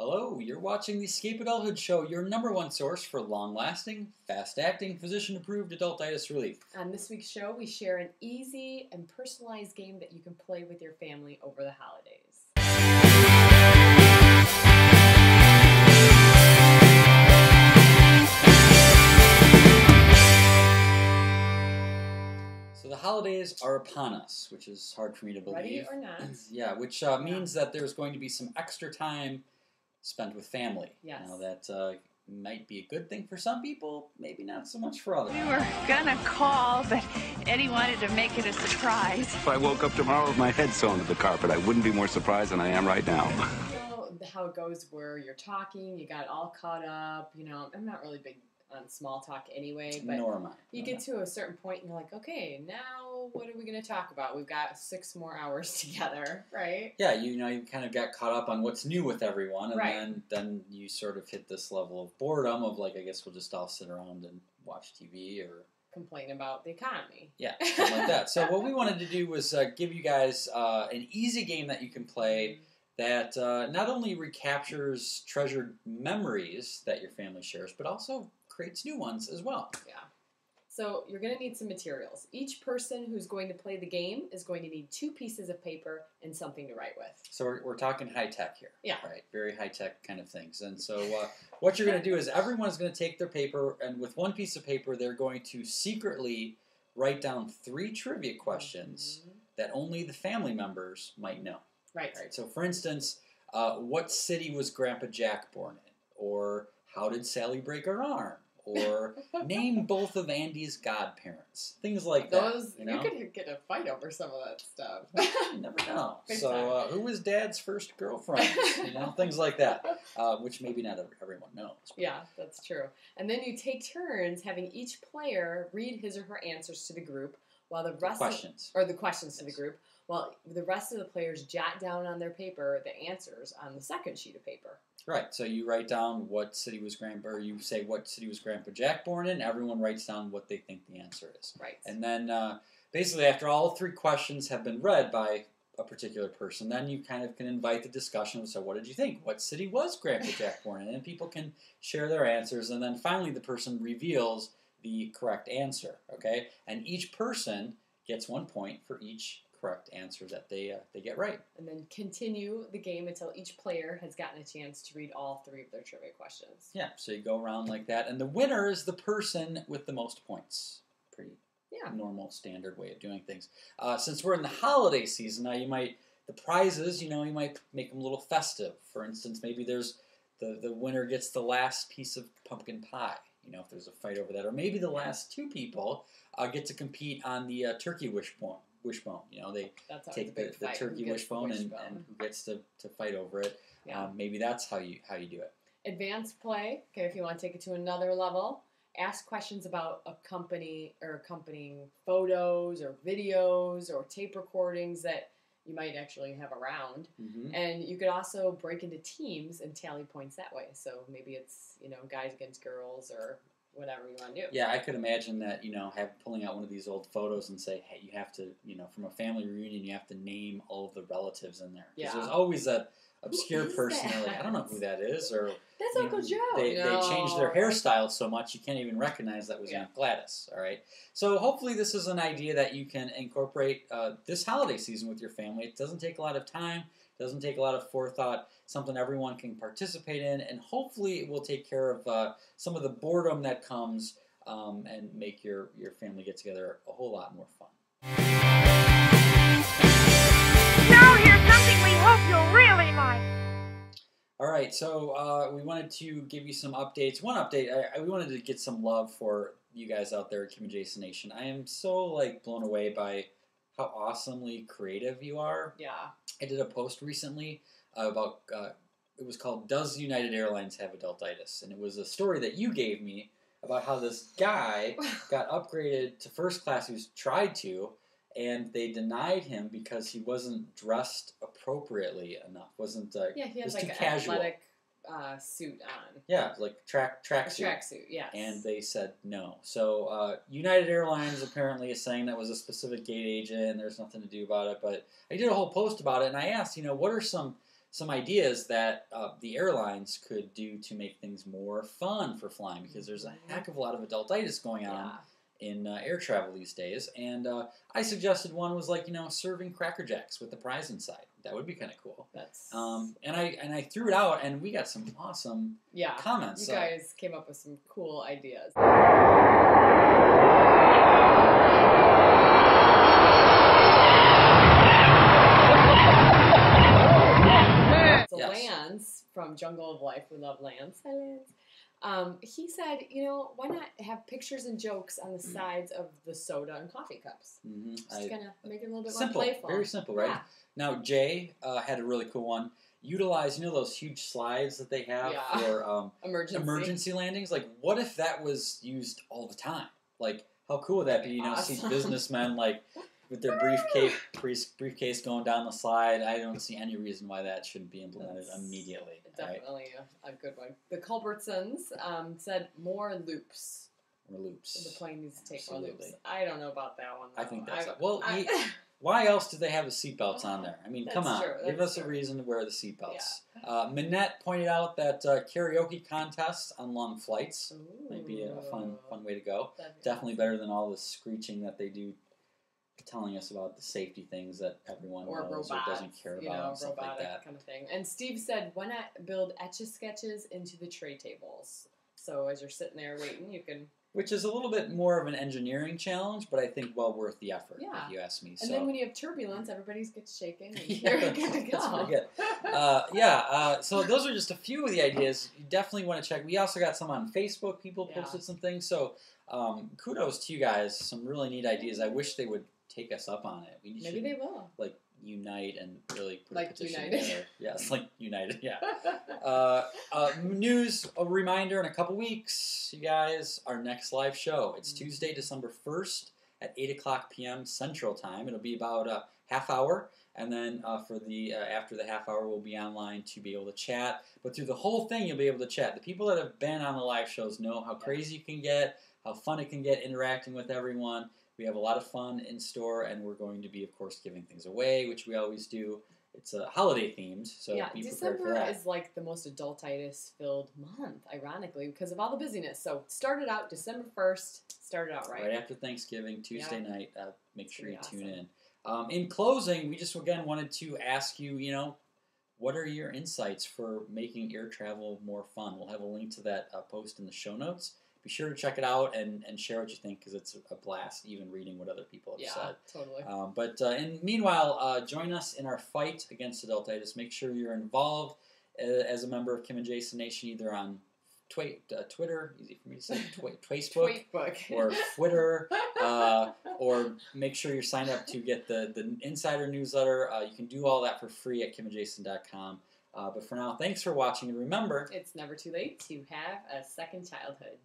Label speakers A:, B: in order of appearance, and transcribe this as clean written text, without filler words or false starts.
A: Hello, you're watching the Escape Adulthood Show, your number one source for long-lasting, fast-acting, physician-approved adultitis relief.
B: On this week's show, we share an easy and personalized game that you can play with your family over the holidays.
A: So the holidays are upon us, which is hard for me to believe.
B: Ready or not.
A: Yeah, which means that there's going to be some extra time spent with family.
B: Yes.
A: Now that might be a good thing for some people, maybe not so much for others.
C: We were gonna call, but Eddie wanted to make it a surprise.
D: If I woke up tomorrow with my head sewn to the carpet, I wouldn't be more surprised than I am right now.
B: You know how it goes where you're talking, you got all caught up, I'm not really big on small talk anyway, but
A: Nor am I.
B: you get to a certain point and you're like, okay, now what are we going to talk about? We've got 6 more hours together, right?
A: Yeah, you kind of got caught up on what's new with everyone, and
B: Right.
A: then you sort of hit this level of boredom of like, I guess we'll just all sit around and watch TV or
B: Complain about the economy.
A: yeah, something like that. So what we wanted to do was give you guys an easy game that you can play that not only recaptures treasured memories that your family shares, but also creates new ones as well.
B: Yeah. So you're going to need some materials. Each person who's going to play the game is going to need 2 pieces of paper and something to write with.
A: So we're talking high tech here.
B: Yeah.
A: Right. Very high tech kind of things. And so what you're going to do is everyone's going to take their paper, and with one piece of paper, they're going to secretly write down 3 trivia questions that only the family members might know.
B: Right.
A: Right. So for instance, what city was Grandpa Jack born in? Or how did Sally break her arm? Or name both of Andy's godparents. Things like that.
B: You could get a fight over some of that stuff.
A: You never know.
B: Big
A: So, who was Dad's first girlfriend? Things like that, which maybe not everyone knows.
B: Yeah, that's true. And then you take turns having each player read his or her answers to the group, while the rest the questions to the group, while the rest of the players jot down on their paper the answers on the second sheet of paper.
A: Right. So you write down what city was you say what city was Grandpa Jack born in. Everyone writes down what they think the answer is.
B: Right.
A: And then basically after all 3 questions have been read by a particular person, then you kind of can invite the discussion. So what did you think? What city was Grandpa Jack born in? And people can share their answers. And then finally the person reveals the correct answer. Okay. And each person gets 1 point for each correct answer that they get right.
B: And then continue the game until each player has gotten a chance to read all 3 of their trivia questions.
A: Yeah, so you go around like that, and the winner is the person with the most points. Pretty normal, standard way of doing things. Since we're in the holiday season, now the prizes, you might make them a little festive. For instance, maybe there's the winner gets the last piece of pumpkin pie, if there's a fight over that. Or maybe the last 2 people get to compete on the turkey wishbone. They take the turkey wishbone and who gets to fight over it. Yeah. Maybe that's how you do it.
B: Advanced play. Okay, if you want to take it to another level, ask questions about a company or accompanying photos or videos or tape recordings that you might actually have around. Mm-hmm. And you could also break into teams and tally points that way. So maybe it's guys against girls or whatever you want to do.
A: Yeah, I could imagine that, pulling out one of these old photos and say, hey, you have to, from a family reunion, you have to name all of the relatives in there. Because there's always that obscure person that? Like, I don't know who that is. Or
B: that's Uncle Joe.
A: They changed their hairstyle so much you can't even recognize that was Aunt Gladys. All right. So hopefully this is an idea that you can incorporate this holiday season with your family. It doesn't take a lot of time. Doesn't take a lot of forethought, something everyone can participate in, and hopefully it will take care of some of the boredom that comes and make your family get together a whole lot more fun.
C: Now here's something we hope you'll really like.
A: All right, so we wanted to give you some updates. One update, we wanted to get some love for you guys out there at Kim and Jason Nation. I am so blown away by how awesomely creative you are.
B: Yeah.
A: I did a post recently about, it was called, Does United Airlines Have Adultitis? And it was a story that you gave me about how this guy got upgraded to first class who's tried to, and they denied him because he wasn't dressed appropriately enough.
B: He had
A: was
B: like
A: too
B: an
A: casual.
B: athletic suit on.
A: Yeah, like track suit.
B: Tracksuit, yes.
A: And they said no. So United Airlines apparently is saying that was a specific gate agent and there's nothing to do about it. But I did a whole post about it, and I asked, what are some some ideas that the airlines could do to make things more fun for flying, because there's a heck of a lot of adultitis going on in air travel these days. And I suggested one was like, serving Cracker Jacks with the prize inside. That would be kind of cool.
B: That's
A: and I threw it out, and we got some awesome comments.
B: You guys came up with some cool ideas. So Lance from Jungle of Life, we love Lance. Hi, Lance. He said, why not have pictures and jokes on the sides of the soda and coffee cups? Mm-hmm. Just kind of make it a little bit more playful.
A: Very simple, right? Yeah. Now, Jay had a really cool one. Utilize, those huge slides that they have for emergency landings? Like, what if that was used all the time? Like, how cool would that be? See businessmen, like, with their briefcase going down the slide. I don't see any reason why that shouldn't be implemented immediately.
B: Definitely a good one. The Culbertsons said more loops.
A: More loops.
B: The plane needs to take more loops. I don't know about that one, though.
A: I think that's... why else do they have the seatbelts on there? I mean, come on. Give us a reason to wear the seatbelts. Yeah. Minette pointed out that karaoke contests on long flights might be a fun way to go. Definitely better than all the screeching that they do, telling us about the safety things that everyone knows or doesn't care about, and stuff like that
B: kind of thing. And Steve said, why not build etch-a-sketches into the tray tables? So as you're sitting there waiting, you can...
A: Which is a little bit more of an engineering challenge, but I think well worth the effort, if you ask me.
B: And then when you have turbulence, everybody gets shaken, and you're good to go.
A: That's pretty good. So those are just a few of the ideas. You definitely want to check. We also got some on Facebook. People posted some things. So kudos to you guys. Some really neat ideas. I wish they would take us up on it.
B: Maybe they will.
A: Like, unite and really put
B: like
A: a petition
B: United.
A: together. Yes, like United, news, a reminder, in a couple weeks, you guys, our next live show. It's Tuesday, December 1st at 8 o'clock p.m. Central Time. It'll be about a half hour, and then for the after the half hour, we'll be online to be able to chat. But through the whole thing, you'll be able to chat. The people that have been on the live shows know how crazy it can get, how fun it can get interacting with everyone. We have a lot of fun in store, and we're going to be, of course, giving things away, which we always do. It's holiday themed, so be prepared for that.
B: December is like the most adultitis-filled month, ironically, because of all the busyness. So started out December 1st, started out right.
A: Right after Thanksgiving, Tuesday night. Make sure you tune in. In closing, we just, again, wanted to ask you, what are your insights for making air travel more fun? We'll have a link to that post in the show notes. Be sure to check it out and share what you think, because it's a blast even reading what other people have said.
B: Totally.
A: And meanwhile, join us in our fight against adultitis. Make sure you're involved as a member of Kim and Jason Nation, either on Twitter, easy for me to say, Facebook, or Twitter, or make sure you're signed up to get the insider newsletter. You can do all that for free at kimandjason.com. But for now, thanks for watching, and remember,
B: it's never too late to have a second childhood.